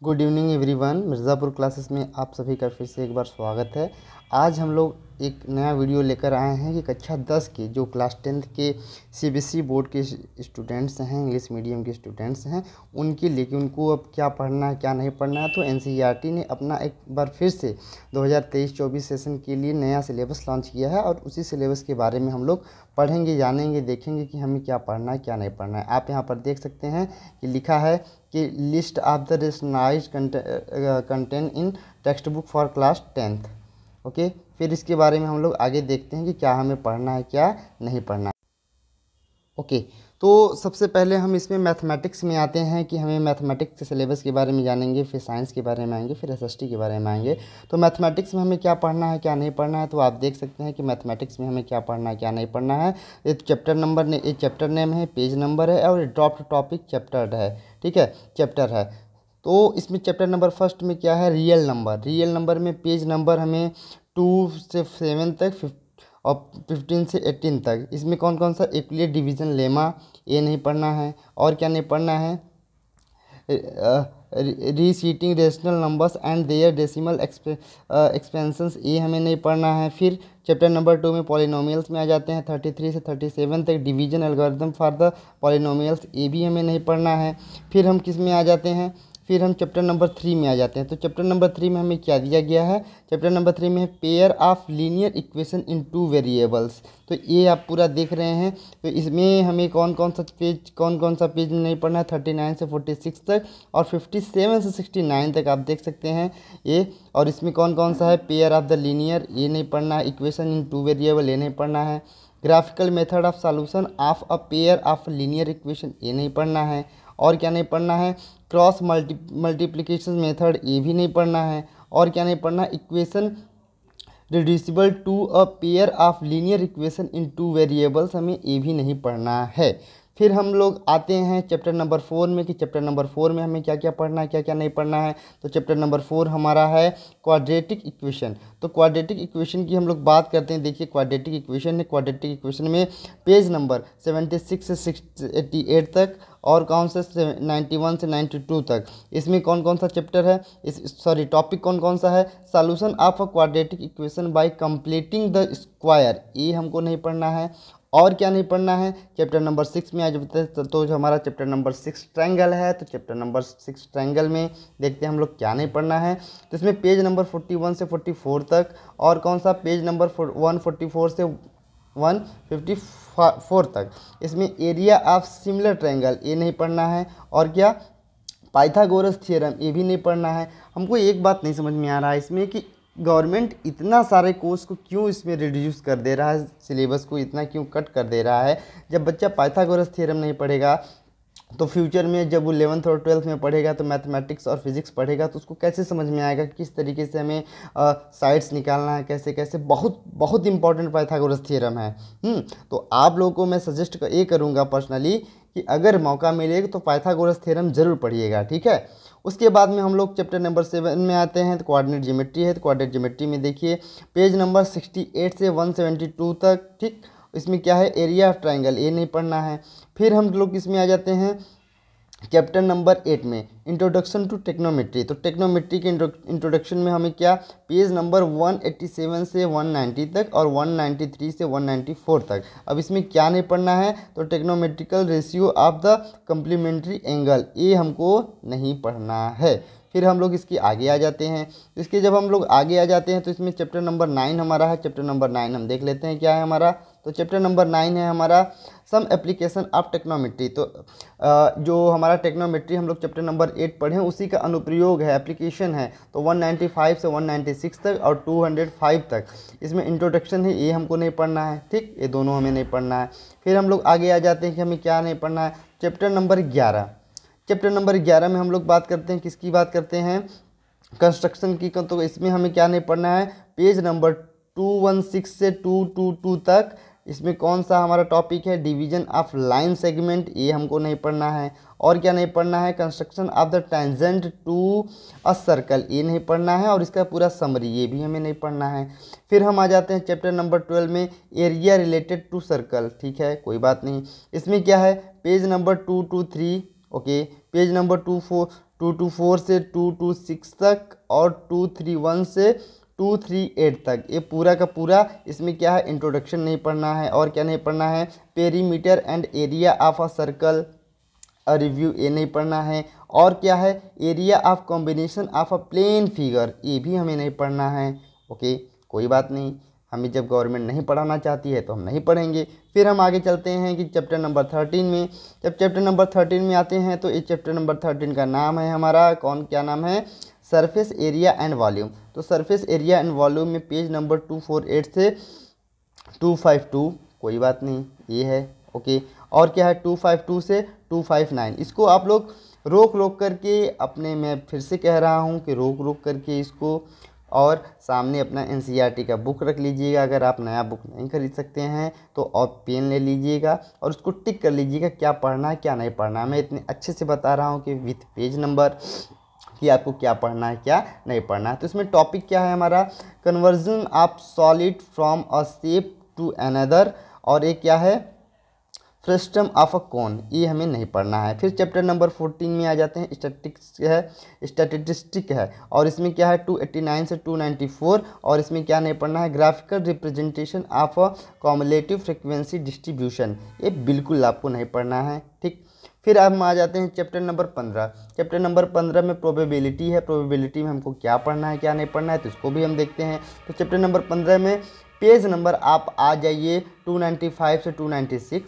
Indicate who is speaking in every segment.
Speaker 1: Good evening everyone. Mirzapur classes में आप सभी का फिर से एक बार स्वागत है। आज हम लोग एक नया वीडियो लेकर आए हैं कि कक्षा 10 के जो क्लास 10th के सीबीएसई बोर्ड के स्टूडेंट्स हैं, इंग्लिश मीडियम के स्टूडेंट्स हैं, उनके लिए कि उनको अब क्या पढ़ना है क्या नहीं पढ़ना है। तो एनसीईआरटी ने अपना एक बार फिर से 2023-24 सेशन के लिए नया सिलेबस लॉन्च किया है और उसी सिलेबस के बारे में हम लोग पढ़ेंगे, जानेंगे, देखेंगे कि हमें क्या पढ़ना है क्या नहीं पढ़ना है। आप यहाँ पर देख सकते हैं कि लिखा है कि list of the rationalised content in text book for class 10th। Okay, फिर इसके बारे में हम लोग आगे देखते हैं कि क्या हमें पढ़ना है क्या नहीं पढ़ना है। ओके, तो सबसे पहले हम इसमें मैथमेटिक्स में आते हैं कि हमें मैथमेटिक्स के सिलेबस के बारे में जानेंगे, फिर साइंस के बारे में आएंगे, फिर एसएसटी के बारे में आएंगे। तो मैथमेटिक्स में हमें क्या पढ़ना है क्या नहीं पढ़ना है, तो आप देख सकते हैं कि मैथमेटिक्स में हमें क्या पढ़ना है क्या नहीं पढ़ना है। एक चैप्टर नेम है, पेज नंबर है और ड्रॉप्ड टॉपिक चैप्टर है। ठीक है, चैप्टर है। तो इसमें चैप्टर नंबर फर्स्ट में क्या है, रियल नंबर। रियल नंबर में पेज नंबर हमें 2 से 7 तक और 15 से 18 तक। इसमें कौन कौन सा, यूक्लिड डिवीज़न लेमा, ये नहीं पढ़ना है। और क्या नहीं पढ़ना है, revisiting rational numbers and their decimal expansions, ये हमें नहीं पढ़ना है। फिर चैप्टर नंबर 2 में पॉलिनोमियल्स में आ जाते हैं 33 से 37 तक। Division algorithm for the polynomials, ये भी हमें नहीं पढ़ना है। फिर हम किस में आ जाते हैं, फिर हम चैप्टर नंबर 3 में आ जाते हैं। तो चैप्टर नंबर 3 में हमें क्या दिया गया है, चैप्टर नंबर 3 में है pair of linear equation in 2 variables. तो ये आप पूरा देख रहे हैं। तो इसमें हमें कौन कौन सा पेज नहीं पढ़ना है, 39 से 46 तक और 57 से 69 तक आप देख सकते हैं ये। और इसमें कौन कौन सा है, पेयर ऑफ द लीनियर, ये नहीं पढ़ना है। इक्वेशन इन 2 वेरिएबल, ये नहीं पढ़ना है। Graphical method of solution of a pair of linear equation, ये नहीं पढ़ना है। और क्या नहीं पढ़ना है, क्रॉस मल्टीप्लिकेशन मेथड, ये भी नहीं पढ़ना है। और क्या नहीं पढ़ना, equation reducible to a pair of linear equation in 2 variables, हमें ये भी नहीं पढ़ना है। फिर हम लोग आते हैं चैप्टर नंबर 4 में कि चैप्टर नंबर 4 में हमें क्या क्या पढ़ना है क्या क्या नहीं पढ़ना है। तो चैप्टर नंबर 4 हमारा है क्वाड्रेटिक इक्वेशन। तो क्वाड्रेटिक इक्वेशन की हम लोग बात करते हैं। देखिए, क्वाड्रेटिक इक्वेशन है, क्वाड्रेटिक इक्वेशन में पेज नंबर 76 से 88 तक और कौन से 91 से 92 तक। इसमें कौन कौन सा चैप्टर है, टॉपिक कौन कौन सा है, solution of a quadratic equation by completing the square, ये हमको नहीं पढ़ना है। और क्या नहीं पढ़ना है, चैप्टर नंबर 6 में आ जाते हैं। तो जो हमारा चैप्टर नंबर 6 ट्रायंगल है, तो चैप्टर नंबर 6 ट्रायंगल में देखते हैं हम लोग क्या नहीं पढ़ना है। तो इसमें पेज नंबर 41 से 44 तक और कौन सा, पेज नंबर 144 से 154 तक। इसमें एरिया ऑफ सिमिलर ट्रायंगल, ये नहीं पढ़ना है। और क्या, पाइथागोरस थ्योरम, ये भी नहीं पढ़ना है। हमको एक बात नहीं समझ में आ रहा है इसमें कि गवर्नमेंट इतना सारे कोर्स को क्यों इसमें रिड्यूस कर दे रहा है, सिलेबस को इतना क्यों कट कर दे रहा है। जब बच्चा पाइथागोरस थ्योरम नहीं पढ़ेगा तो फ्यूचर में जब वो 11th और 12th में पढ़ेगा तो मैथमेटिक्स और फिजिक्स पढ़ेगा तो उसको कैसे समझ में आएगा किस तरीके से हमें साइड्स निकालना है, कैसे कैसे। बहुत बहुत इंपॉर्टेंट पाइथागोरस थ्योरम है। तो आप लोगों को मैं सजेस्ट ये करूँगा पर्सनली कि अगर मौका मिलेगा तो पाइथागोरस थ्योरम जरूर पढ़िएगा। ठीक है, उसके बाद में हम लोग चैप्टर नंबर 7 में आते हैं। तो कोऑर्डिनेट ज्योमेट्री है। तो कोऑर्डिनेट ज्योमेट्री में देखिए पेज नंबर 68 से 172 तक। ठीक, इसमें क्या है, एरिया ऑफ ट्रायंगल, ये नहीं पढ़ना है। फिर हम लोग इसमें आ जाते हैं चैप्टर नंबर 8 में इंट्रोडक्शन टू टेक्नोमेट्री। तो टेक्नोमेट्री के इंट्रोडक्शन में हमें क्या, पेज नंबर 187 से 190 तक और 193 से 194 तक। अब इसमें क्या नहीं पढ़ना है, तो trigonometrical ratio of the complementary angle, ये हमको नहीं पढ़ना है। फिर हम लोग इसके आगे आ जाते हैं। इसके जब हम लोग आगे आ जाते हैं तो इसमें चैप्टर नंबर 9 हमारा है। चैप्टर नंबर 9 हम देख लेते हैं क्या है हमारा। तो चैप्टर नंबर 9 है हमारा सम एप्लीकेशन ऑफ टेक्नोमेट्री। तो जो हमारा टेक्नोमेट्री हम लोग चैप्टर नंबर 8 पढ़े उसी का अनुप्रयोग है, एप्लीकेशन है। तो 195 से 196 तक और 205 तक इसमें इंट्रोडक्शन है, ये हमको नहीं पढ़ना है। ठीक, ये दोनों हमें नहीं पढ़ना है। फिर हम लोग आगे आ जाते हैं कि हमें क्या नहीं पढ़ना है, चैप्टर नंबर 11। चैप्टर नंबर 11 में हम लोग बात करते हैं, किसकी बात करते हैं, कंस्ट्रक्शन की। तो इसमें हमें क्या नहीं पढ़ना है, पेज नंबर 216 से 222 तक। इसमें कौन सा हमारा टॉपिक है, डिवीजन ऑफ लाइन सेगमेंट, ये हमको नहीं पढ़ना है। और क्या नहीं पढ़ना है, construction of the tangent to a circle, ये नहीं पढ़ना है। और इसका पूरा समरी, ये भी हमें नहीं पढ़ना है। फिर हम आ जाते हैं चैप्टर नंबर 12 में एरिया रिलेटेड टू सर्कल। ठीक है, कोई बात नहीं। इसमें क्या है, page number 223, okay, page number 224 से 226 तक और 231 से 238 तक। ये पूरा का पूरा इसमें क्या है, इंट्रोडक्शन नहीं पढ़ना है और क्या नहीं पढ़ना है, perimeter and area of a circle review ये नहीं पढ़ना है, और क्या है, area of combination of a plane figure ये भी हमें नहीं पढ़ना है। ओके, कोई बात नहीं, हमें जब गवर्नमेंट नहीं पढ़ाना चाहती है तो हम नहीं पढ़ेंगे। फिर हम आगे चलते हैं कि चैप्टर नंबर 13 में। जब चैप्टर नंबर 13 में आते हैं तो इस चैप्टर नंबर 13 का नाम है हमारा क्या नाम है, सरफेस एरिया एंड वॉल्यूम। तो सरफेस एरिया एंड वॉल्यूम में पेज नंबर 248 से 252, कोई बात नहीं, ये है। ओके, और क्या है 252 से 259। इसको आप लोग रोक रोक करके अपने, मैं फिर से कह रहा हूँ कि रोक रोक करके इसको, और सामने अपना एनसीईआरटी का बुक रख लीजिएगा। अगर आप नया बुक नहीं खरीद सकते हैं तो आप पेन ले लीजिएगा और उसको टिक कर लीजिएगा क्या पढ़ना है क्या नहीं पढ़ना है। मैं इतने अच्छे से बता रहा हूँ कि विथ पेज नंबर कि आपको क्या पढ़ना है क्या नहीं पढ़ना है। तो इसमें टॉपिक क्या है हमारा, conversion of solid from a shape to another, और एक क्या है, फ्रस्टम ऑफ अ कोन, ये हमें नहीं पढ़ना है। फिर चैप्टर नंबर 14 में आ जाते हैं, स्टैटिस्टिक है, और इसमें क्या है 289 से 294, और इसमें क्या नहीं पढ़ना है, graphical representation of a cumulative frequency distribution, ये बिल्कुल आपको नहीं पढ़ना है। ठीक, फिर अब हम आ जाते हैं चैप्टर नंबर 15। चैप्टर नंबर 15 में प्रोबेबिलिटी है। प्रोबेबिलिटी में हमको क्या पढ़ना है क्या नहीं पढ़ना है तो इसको भी हम देखते हैं। तो चैप्टर नंबर 15 में पेज नंबर आप आ जाइए 295 से 296,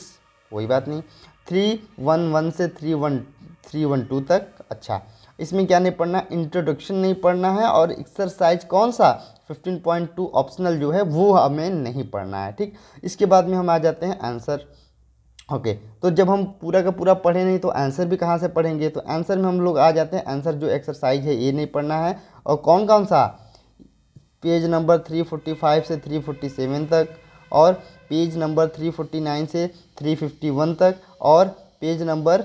Speaker 1: कोई बात नहीं, 311 से 312 तक। अच्छा, इसमें क्या नहीं पढ़ना, इंट्रोडक्शन नहीं पढ़ना है, और एक्सरसाइज कौन सा 15.2 ऑप्शनल जो है वो हमें नहीं पढ़ना है। ठीक, इसके बाद में हम आ जाते हैं आंसर। ओके, तो जब हम पूरा का पूरा पढ़े नहीं तो आंसर भी कहाँ से पढ़ेंगे, तो आंसर में हम लोग आ जाते हैं, आंसर जो एक्सरसाइज है ये नहीं पढ़ना है, और कौन कौन सा, पेज नंबर 345 से 347 तक, और पेज नंबर 349 से 351 तक, और पेज नंबर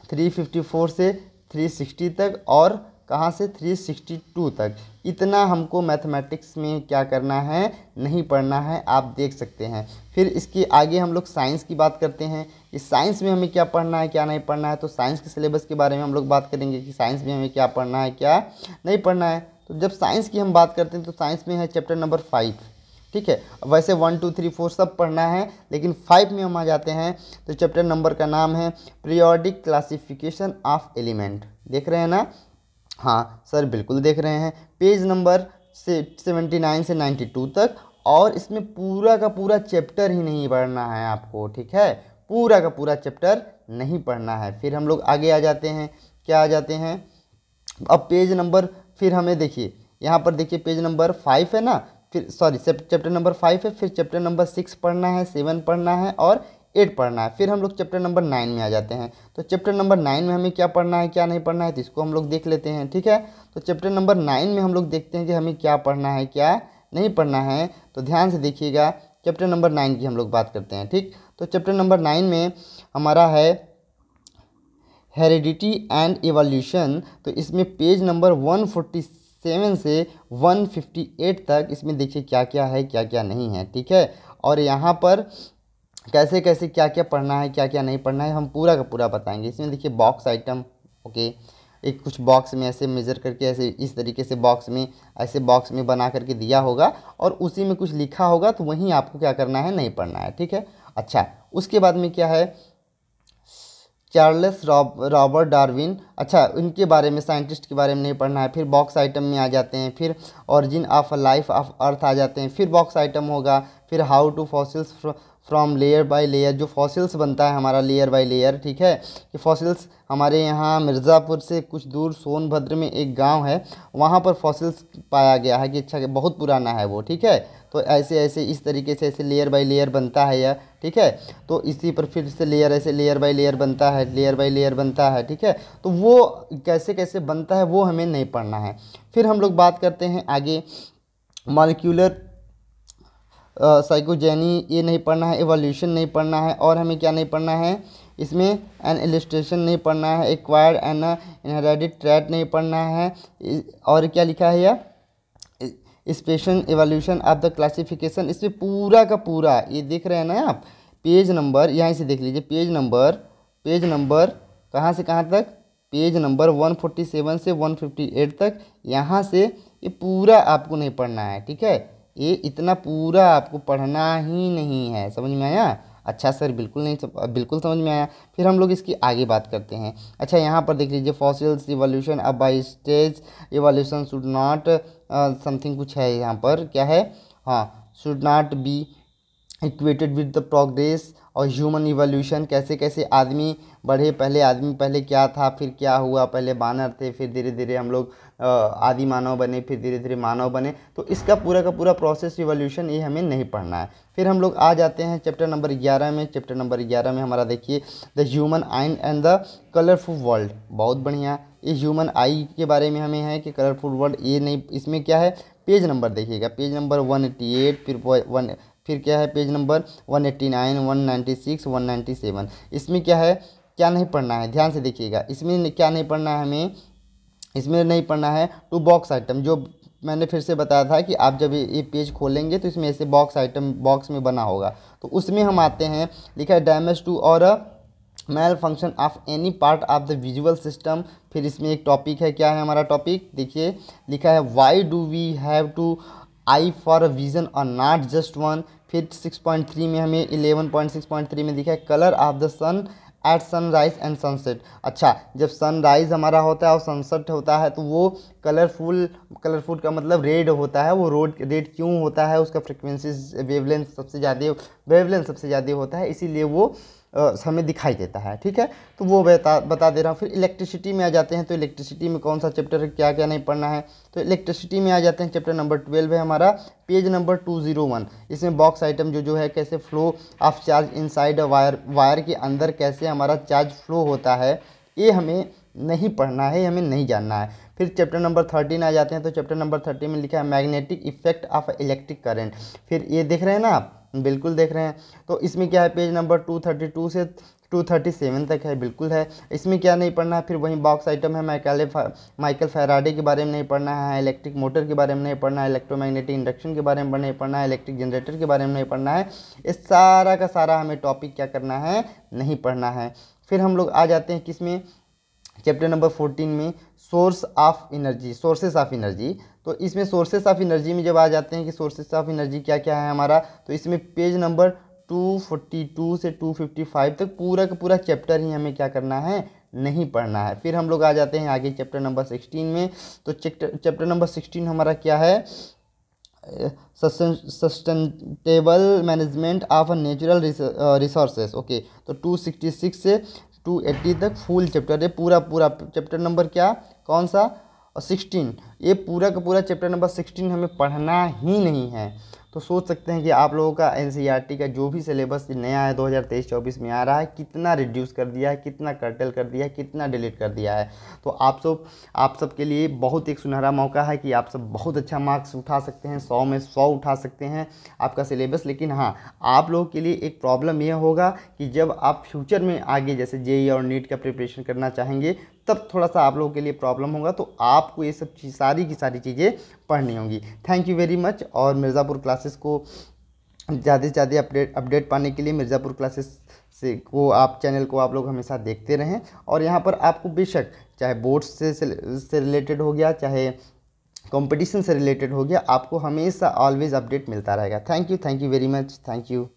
Speaker 1: 354 से 360 तक, और कहाँ से 362 तक। इतना हमको मैथमेटिक्स में क्या करना है, नहीं पढ़ना है, आप देख सकते हैं। फिर इसके आगे हम लोग साइंस की बात करते हैं कि साइंस में हमें क्या पढ़ना है क्या नहीं पढ़ना है। तो साइंस के सिलेबस के बारे में हम लोग बात करेंगे कि साइंस में हमें क्या पढ़ना है क्या नहीं पढ़ना है। तो जब साइंस की हम बात करते हैं तो साइंस में है चैप्टर नंबर 5। ठीक है, वैसे 1 2 3 4 सब पढ़ना है, लेकिन 5 में हम आ जाते हैं। तो चैप्टर नंबर का नाम है पीरियोडिक क्लासिफिकेशन ऑफ एलिमेंट। देख रहे हैं ना, हाँ सर बिल्कुल देख रहे हैं। पेज नंबर से 79 से 92 तक, और इसमें पूरा का पूरा चैप्टर ही नहीं पढ़ना है आपको। ठीक है, पूरा का पूरा चैप्टर नहीं पढ़ना है। फिर हम लोग आगे आ जाते हैं, क्या आ जाते हैं, अब पेज नंबर, फिर हमें देखिए यहाँ पर देखिए पेज नंबर 5 है ना, फिर सॉरी चैप्टर नंबर 5 है, फिर चैप्टर नंबर 6 पढ़ना है, 7 पढ़ना है और 8 पढ़ना है। फिर हम लोग चैप्टर नंबर 9 में आ जाते हैं। तो चैप्टर नंबर 9 में हमें क्या पढ़ना है क्या नहीं पढ़ना है तो इसको हम लोग देख लेते हैं। ठीक है, तो चैप्टर नंबर 9 में हम लोग देखते हैं कि हमें क्या पढ़ना है क्या नहीं पढ़ना है। तो ध्यान से देखिएगा, चैप्टर नंबर 9 की हम लोग बात करते हैं। ठीक, तो चैप्टर नंबर 9 में हमारा है हेरिडिटी एंड एवोल्यूशन। तो इसमें पेज नंबर 147 से 158 तक, इसमें देखिए क्या क्या है क्या क्या नहीं है। ठीक है, और यहाँ पर कैसे कैसे क्या क्या पढ़ना है क्या क्या नहीं पढ़ना है हम पूरा का पूरा बताएंगे। इसमें देखिए बॉक्स आइटम, ओके, एक कुछ बॉक्स में ऐसे मेज़र करके ऐसे इस तरीके से बॉक्स में ऐसे बॉक्स में बना करके दिया होगा, और उसी में कुछ लिखा होगा, तो वहीं आपको क्या करना है नहीं पढ़ना है। ठीक है, अच्छा, उसके बाद में क्या है, चार्ल्स रॉबर्ट डार्विन, अच्छा उनके बारे में, साइंटिस्ट के बारे में नहीं पढ़ना है। फिर बॉक्स आइटम में आ जाते हैं, फिर origin of life of earth आ जाते हैं, फिर बॉक्स आइटम होगा, फिर how to fossils from layer by layer, जो फॉसिल्स बनता है हमारा लेयर बाय लेयर। ठीक है, कि फॉसिल्स हमारे यहाँ मिर्ज़ापुर से कुछ दूर सोनभद्र में एक गांव है, वहाँ पर फॉसिल्स पाया गया है कि अच्छा बहुत पुराना है वो। ठीक है, तो ऐसे ऐसे इस तरीके से ऐसे लेयर बाय लेयर बनता है यह। ठीक है, तो इसी पर फिर से लेयर ऐसे लेयर बाय लेयर बनता है, लेयर बाय लेयर बनता है। ठीक है, तो वो कैसे कैसे बनता है वो हमें नहीं पढ़ना है। फिर हम लोग बात करते हैं आगे, मॉलिक्यूलर साइकोजेनी ये नहीं पढ़ना है, एवोल्यूशन नहीं पढ़ना है, और हमें क्या नहीं पढ़ना है, इसमें एन इलस्ट्रेशन नहीं पढ़ना है, एक्वायर्ड एन इनहेरिटेड ट्रेट नहीं पढ़ना है, और क्या लिखा है यह special evolution of the classification. इसमें पूरा का पूरा ये देख रहे हैं ना आप, पेज नंबर यहाँ से देख लीजिए, पेज नंबर कहाँ से कहाँ तक, पेज नंबर 147 से 158 तक, यहाँ से ये पूरा आपको नहीं पढ़ना है, ठीक है। ये इतना पूरा आपको पढ़ना ही नहीं है, समझ में आया? अच्छा सर, बिल्कुल नहीं, बिल्कुल समझ में आया। फिर हम लोग इसकी आगे बात करते हैं। अच्छा, यहाँ पर देख लीजिए, फॉसिल्स इवोल्यूशन अब by stage evolution should not something कुछ है यहाँ पर, क्या है, हाँ, should not be equated with the progress और ह्यूमन इवोल्यूशन, कैसे कैसे आदमी बढ़े, पहले आदमी पहले क्या था, फिर क्या हुआ, पहले बानर थे, फिर धीरे धीरे हम लोग आदि मानव बने, फिर धीरे धीरे मानव बने। तो इसका पूरा का पूरा प्रोसेस इवोल्यूशन ये हमें नहीं पढ़ना है। फिर हम लोग आ जाते हैं चैप्टर नंबर 11 में। चैप्टर नंबर 11 में हमारा देखिए, the human I and the colourful world. बहुत बढ़िया, ये ह्यूमन आई के बारे में हमें है कि कलरफुल वर्ल्ड, ये नहीं, इसमें क्या है, पेज नंबर देखिएगा, पेज नंबर 188, फिर क्या है, पेज नंबर 189, 196, 197। इसमें क्या है, क्या नहीं पढ़ना है, ध्यान से देखिएगा। इसमें क्या नहीं पढ़ना है हमें, इसमें नहीं पढ़ना है टू बॉक्स आइटम। जो मैंने फिर से बताया था कि आप जब ये पेज खोलेंगे तो इसमें ऐसे बॉक्स आइटम बॉक्स में बना होगा, तो उसमें हम आते हैं, लिखा है डैमेज टू और malfunction of any part of the visual system. फिर इसमें एक टॉपिक है, क्या है हमारा टॉपिक, देखिए लिखा है why do we have two eye for a vision और नॉट जस्ट वन। फिर 6.3 में हमें 11.6.3 में दिखा है colour of the sun at sunrise and sunset. अच्छा, जब सनराइज हमारा होता है और सनसेट होता है तो वो कलरफुल का मतलब रेड होता है। वो रेड क्यों होता है, उसका फ्रिक्वेंसी वेवलेंथ सबसे ज़्यादा होता है, इसीलिए वो हमें दिखाई देता है, ठीक है। तो वो बता दे रहा हूँ। फिर इलेक्ट्रिसिटी में आ जाते हैं। तो इलेक्ट्रिसिटी में कौन सा चैप्टर है, क्या क्या नहीं पढ़ना है, तो इलेक्ट्रिसिटी में आ जाते हैं। चैप्टर नंबर 12 है हमारा, पेज नंबर 201। इसमें बॉक्स आइटम जो है, कैसे flow of charge inside a wire के अंदर कैसे हमारा चार्ज फ्लो होता है, ये हमें नहीं पढ़ना है, हमें नहीं जानना है। फिर चैप्टर नंबर 13 आ जाते हैं। तो चैप्टर नंबर 13 में लिखा है magnetic effect of electric current. फिर ये देख रहे हैं ना आप, बिल्कुल देख रहे हैं। तो इसमें क्या है, पेज नंबर 232 से 237 तक है, बिल्कुल है। इसमें क्या नहीं पढ़ना है, फिर वहीं बॉक्स आइटम है, माइकल फैराडे के बारे में नहीं पढ़ना है, इलेक्ट्रिक मोटर के बारे में नहीं पढ़ना है, इलेक्ट्रोमैग्नेटिक इंडक्शन के बारे में नहीं पढ़ना है, इलेक्ट्रिक जनरेटर के बारे में नहीं पढ़ना है। इस सारा का सारा हमें टॉपिक क्या करना है, नहीं पढ़ना है। फिर हम लोग आ जाते हैं किसमें, चैप्टर नंबर 14 में, सोर्सेस ऑफ एनर्जी। तो इसमें सोर्सेस ऑफ एनर्जी में जब आ जाते हैं कि सोर्सेस ऑफ एनर्जी क्या क्या है हमारा, तो इसमें पेज नंबर 242 से 255 तक पूरा का पूरा चैप्टर ही हमें क्या करना है, नहीं पढ़ना है। फिर हम लोग आ जाते हैं आगे चैप्टर नंबर 16 में। तो चैप्टर नंबर 16 हमारा क्या है, sustainable management of natural resources. Okay, तो 266 से 280 तक फुल चैप्टर है। पूरा चैप्टर नंबर क्या, कौन सा, 16। ये पूरा का पूरा चैप्टर नंबर 16 हमें पढ़ना ही नहीं है। तो सोच सकते हैं कि आप लोगों का एनसीईआरटी का जो भी सिलेबस नया है 2023-24 में आ रहा है, कितना रिड्यूस कर दिया है, कितना कर्टल कर दिया है, कितना डिलीट कर दिया है। तो आप सब के लिए बहुत एक सुनहरा मौका है कि आप सब बहुत अच्छा मार्क्स उठा सकते हैं, 100 में 100 उठा सकते हैं आपका सिलेबस। लेकिन हाँ, आप लोगों के लिए एक प्रॉब्लम यह होगा कि जब आप फ्यूचर में आगे जैसे जेईई और नीट का प्रिपरेशन करना चाहेंगे, तब थोड़ा सा आप लोगों के लिए प्रॉब्लम होगा। तो आपको ये सब सारी की सारी चीज़ें पढ़नी होंगी। Thank you very much. और मिर्ज़ापुर क्लासेस को ज़्यादा से ज़्यादा अपडेट पाने के लिए मिर्ज़ापुर क्लासेस आप चैनल को आप लोग हमेशा देखते रहें। और यहाँ पर आपको बेशक चाहे बोर्ड्स से रिलेटेड हो गया, चाहे कंपटीशन से रिलेटेड हो गया, आपको हमेशा ऑलवेज अपडेट मिलता रहेगा। Thank you very much, thank you.